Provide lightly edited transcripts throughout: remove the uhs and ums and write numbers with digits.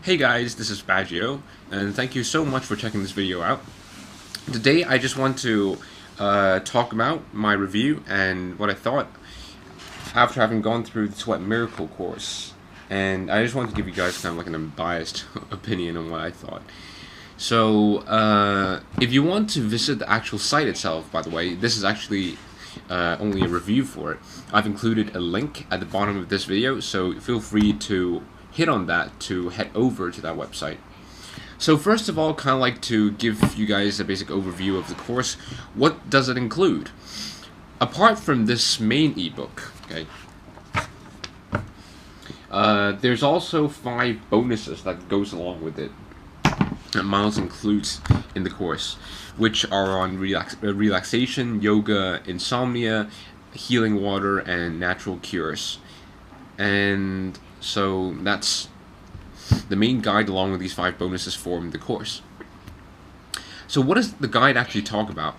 Hey guys, this is Baggio, and thank you so much for checking this video out. Today I just want to talk about my review and what I thought after having gone through the Sweat Miracle course. And I just want to give you guys kind of like an unbiased opinion on what I thought. So, if you want to visit the actual site itself, by the way, this is actually only a review for it. I've included a link at the bottom of this video, so feel free to hit on that to head over to that website. So first of all, kind of like to give you guys a basic overview of the course. What does it include? Apart from this main ebook, okay, there's also 5 bonuses that goes along with it that Miles includes in the course, which are on relaxation, yoga, insomnia, healing water, and natural cures. And so that's the main guide along with these 5 bonuses form the course. So what does the guide actually talk about?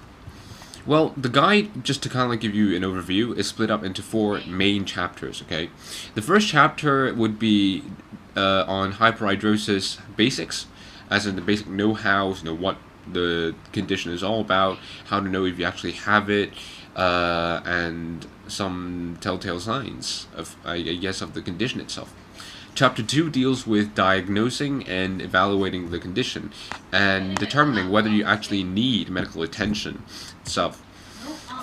Well, the guide, just to kind of like give you an overview, is split up into 4 main chapters, okay? The first chapter would be on hyperhidrosis basics, as in the basic know-hows, what the condition is all about, how to know if you actually have it, and some telltale signs of, I guess, of the condition itself. Chapter 2 deals with diagnosing and evaluating the condition and determining whether you actually need medical attention itself.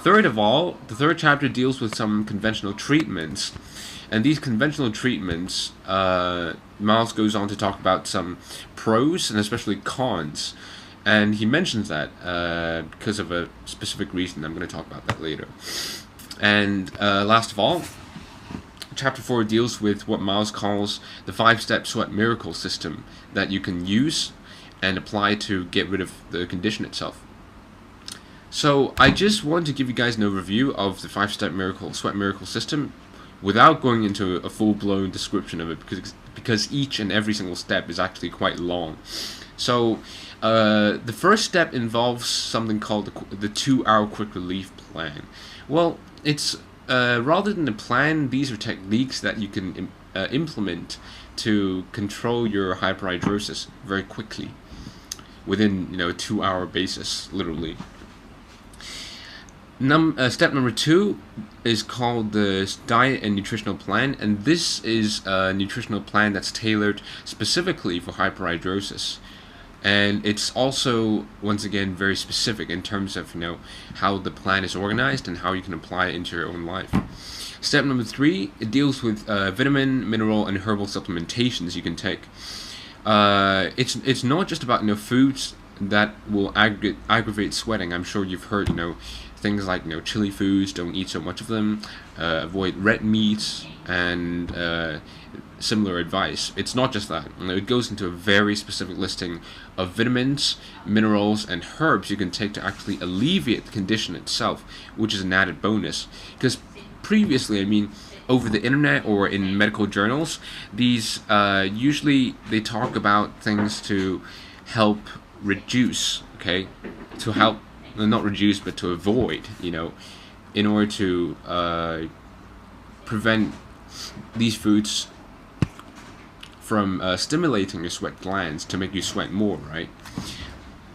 Third of all, the third chapter deals with some conventional treatments, and these conventional treatments, Miles goes on to talk about some pros and especially cons. And he mentions that because of a specific reason. I'm going to talk about that later. And last of all, Chapter 4 deals with what Miles calls the 5-step sweat miracle system that you can use and apply to get rid of the condition itself. So I just want to give you guys an overview of the 5-step sweat miracle system without going into a full-blown description of it, because each and every single step is actually quite long. So the first step involves something called the 2-hour quick relief plan. Well, it's rather than a plan, these are techniques that you can implement to control your hyperhidrosis very quickly within a 2-hour basis, literally. Step number 2 is called the diet and nutritional plan, and this is a nutritional plan that's tailored specifically for hyperhidrosis. And it's also, once again, very specific in terms of how the plan is organized and how you can apply it into your own life. Step number 3, it deals with vitamin, mineral, and herbal supplementations you can take. It's not just about foods that will aggravate sweating. I'm sure you've heard things like chili foods, don't eat so much of them, avoid red meats, and similar advice. It's not just that. It goes into a very specific listing of vitamins, minerals, and herbs you can take to actually alleviate the condition itself, which is an added bonus. Because previously, over the internet or in medical journals, these usually they talk about things to help reduce, to help, not reduce, but to avoid, in order to prevent these foods from stimulating your sweat glands to make you sweat more, right?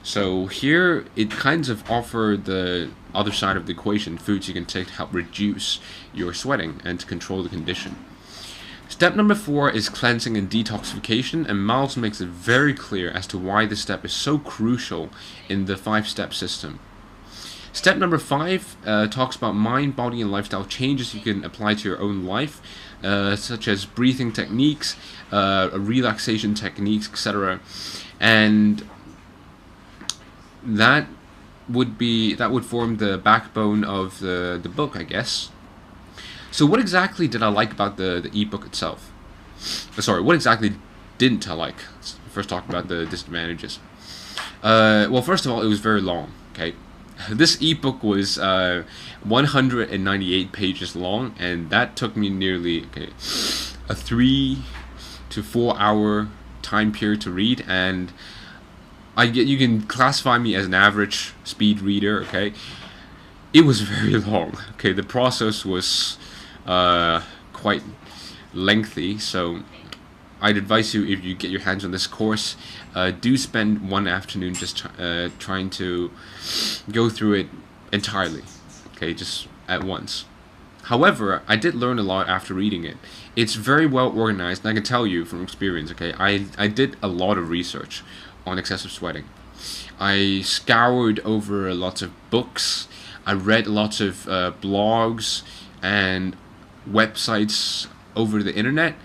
So here it kind of offered the other side of the equation, foods you can take to help reduce your sweating and to control the condition. Step number 4 is cleansing and detoxification, and Miles makes it very clear as to why this step is so crucial in the 5-step system. Step number 5 talks about mind, body, and lifestyle changes you can apply to your own life, such as breathing techniques, relaxation techniques, etc. And that would form the backbone of the book, I guess. So what exactly did I like about the ebook itself? Sorry, what exactly didn't I like? Let's first talk about the disadvantages. Well, first of all, it was very long, okay? This ebook was 198 pages long, and that took me nearly a 3 to 4 hour time period to read, and you can classify me as an average speed reader, okay? It was very long, okay? The process was quite lengthy, so I'd advise you, if you get your hands on this course, do spend one afternoon just trying to go through it entirely, okay, just at once. However, I did learn a lot after reading it. It's very well organized, and I can tell you from experience, okay, I did a lot of research on excessive sweating. I scoured over lots of books, I read lots of blogs and websites over the internet,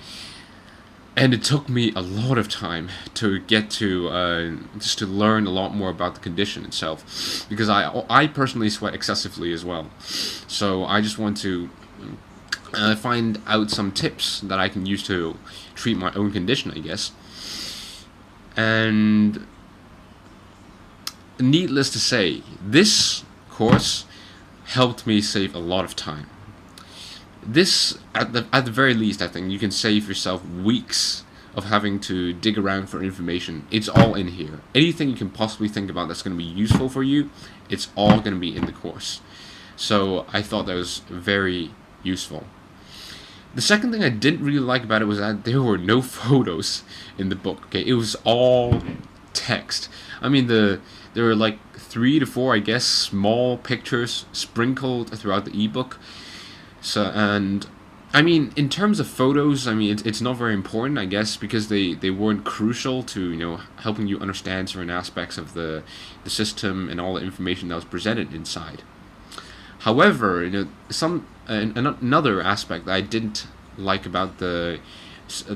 and it took me a lot of time to get to just to learn a lot more about the condition itself, because I personally sweat excessively as well. So I just want to find out some tips that I can use to treat my own condition, I guess. And needless to say, this course helped me save a lot of time. This, at the very least, I think you can save yourself weeks of having to dig around for information. It's all in here. Anything you can possibly think about that's going to be useful for you, it's all going to be in the course. So I thought that was very useful. The second thing I didn't really like about it was that there were no photos in the book. Okay, it was all text. I mean, there were like 3 to 4, I guess, small pictures sprinkled throughout the ebook. So, and I mean, in terms of photos, I mean, it's not very important, I guess, because they weren't crucial to, you know, helping you understand certain aspects of the system and all the information that was presented inside. However, you know, another aspect that I didn't like about the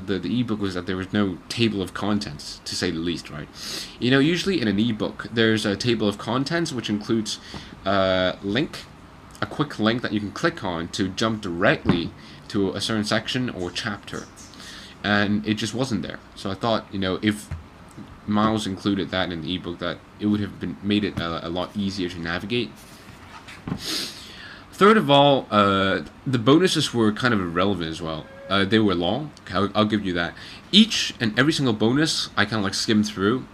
ebook was that there was no table of contents, to say the least, right? You know, usually in an ebook, there's a table of contents which includes a quick link that you can click on to jump directly to a certain section or chapter, and it just wasn't there. So I thought, you know, if Miles included that in the ebook, that it would have made it a lot easier to navigate. Third of all, the bonuses were kind of irrelevant as well. They were long, I'll give you that. Each and every single bonus I kind of like skimmed through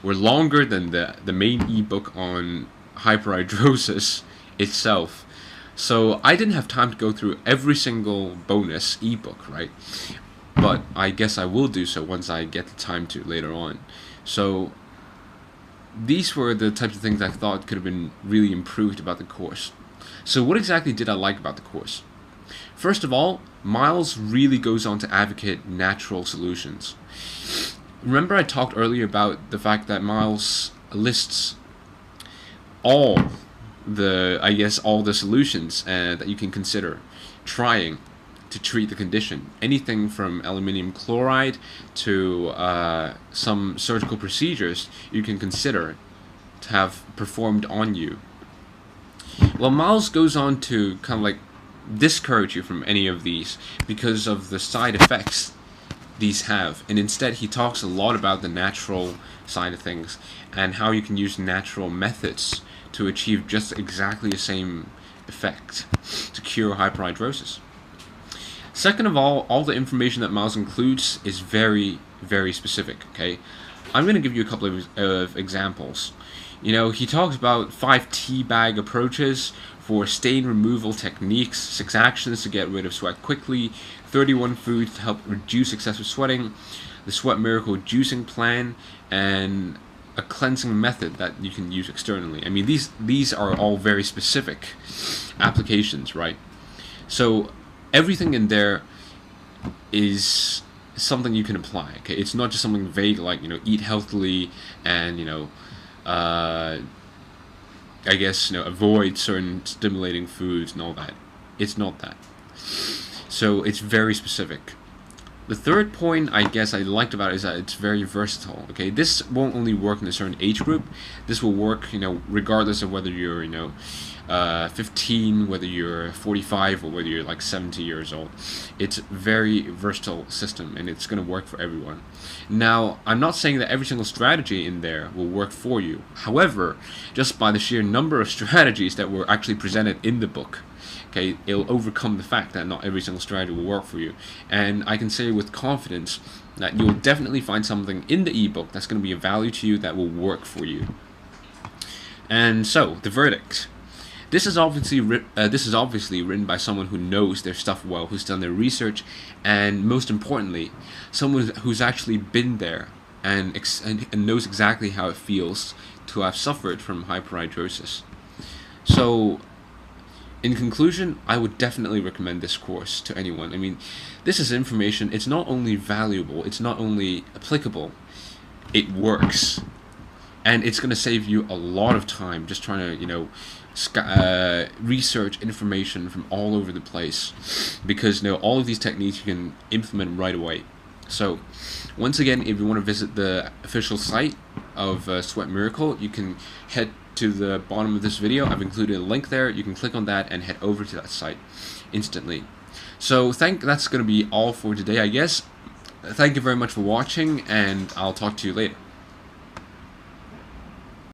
were longer than the main ebook on hyperhidrosis itself. So I didn't have time to go through every single bonus ebook, right? But I guess I will do so once I get the time to later on. So these were the types of things I thought could have been really improved about the course. So what exactly did I like about the course? First of all, Miles really goes on to advocate natural solutions. Remember I talked earlier about the fact that Miles lists all the solutions that you can consider trying to treat the condition. Anything from aluminium chloride to some surgical procedures you can consider to have performed on you. Well, Miles goes on to kind of like discourage you from any of these because of the side effects these have, and instead he talks a lot about the natural side of things and how you can use natural methods to achieve just exactly the same effect to cure hyperhidrosis. Second of all the information that Miles includes is very, very specific, okay? I'm going to give you a couple of examples. You know, he talks about 5 teabag approaches for stain removal techniques, 6 actions to get rid of sweat quickly, 31 foods to help reduce excessive sweating, the Sweat Miracle juicing plan, and a cleansing method that you can use externally. I mean, these are all very specific applications, right? So everything in there is something you can apply, okay? It's not just something vague like, you know, eat healthily and, you know, I guess, you know, avoid certain stimulating foods and all that. It's not that. So it's very specific. The third point I guess I liked about it is that it's very versatile. Okay, this won't only work in a certain age group. This will work, you know, regardless of whether you're, you know, 15, whether you're 45, or whether you're like 70 years old. It's a very versatile system, and it's going to work for everyone. Now, I'm not saying that every single strategy in there will work for you. However, just by the sheer number of strategies that were actually presented in the book, okay, it'll overcome the fact that not every single strategy will work for you. And I can say with confidence that you'll definitely find something in the ebook that's going to be of value to you that will work for you. And so, the verdict. This is obviously written by someone who knows their stuff well, who's done their research, and most importantly, someone who's actually been there and knows exactly how it feels to have suffered from hyperhidrosis. So, in conclusion, I would definitely recommend this course to anyone. I mean, this is information, it's not only valuable, it's not only applicable, it works. And it's going to save you a lot of time just trying to, you know, research information from all over the place. Because, you know, all of these techniques you can implement right away. So, once again, if you want to visit the official site of Sweat Miracle, you can head to the bottom of this video. I've included a link there. You can click on that and head over to that site instantly. So that's going to be all for today, I guess. Thank you very much for watching, and I'll talk to you later.